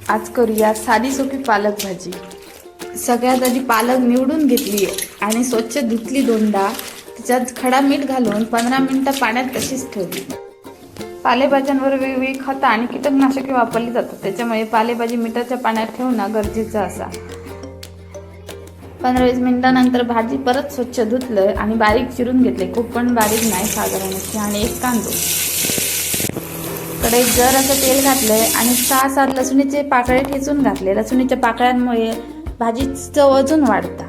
आज करूया साधी सोपी पालक भाजी। सगळ्यात आधी पालक निवडून घेतली आणि स्वच्छ धुतली दोनदा। त्याच्यात खडा मीठ घालून 15 मिनिटं पाण्यात तशीच ठेवली। पालेभाज्यांवर वेगवेगळी खतं आणि कीटकनाशके वापरली जातात, त्याच्यामुळे पालेभाजी मिठाच्या पाण्यात ठेवणं गरजेचं असा। 15-20 मिनिटांनंतर भाजी परत स्वच्छ धुतलं आणि बारीक चिरून घेतले, खूप पण बारीक नाही, साधारण अशी। आणि एक कांदो, कढईत जर असं तेल घातलंय आणि 6-7 लसणीचे पाकळे ठेचून घातले। लसणीच्या पाकळ्यांमुळे भाजीची चव अजून वाढता।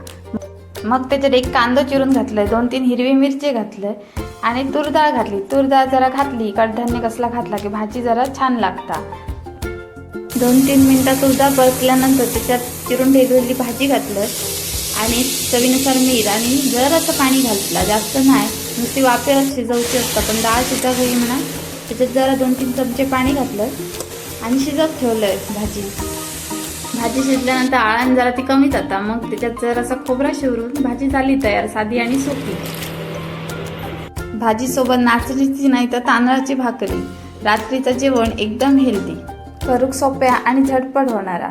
मग त्याच्यात एक कांदो चिरून घातलाय, 2-3 हिरवी मिरची घातलंय आणि तूर डाळ घातली। तूर डाळ जरा घातली, कडधान्य कसला घातला की भाजी जरा छान लागता। 2-3 मिनिटात तूर डाळ परतल्यानंतर त्याच्यात चिरून ठेवलेली भाजी घातलं आणि चवीनुसार मीठ आणि जरासं पाणी घातलं, जास्त नाही, नुसती वाफेवर शिजवची असतं, पण डाळ शिजत होई म्हणा त्याच्यात जरा 2-3 चमचे पाणी घातलं आणि शिजत ठेवलंय भाजी। भाजी शिजल्यानंतर आळण जरा ती कमी जाता, मग त्याच्यात जरासा खोबरा शिवरून भाजी झाली तयार, साधी आणि सोपी। भाजी सोबत नाचणीची नाही तर तांदळाची भाकरी, रात्रीचं जेवण एकदम हेल्दी, करूक सोप्या आणि झटपट होणारा।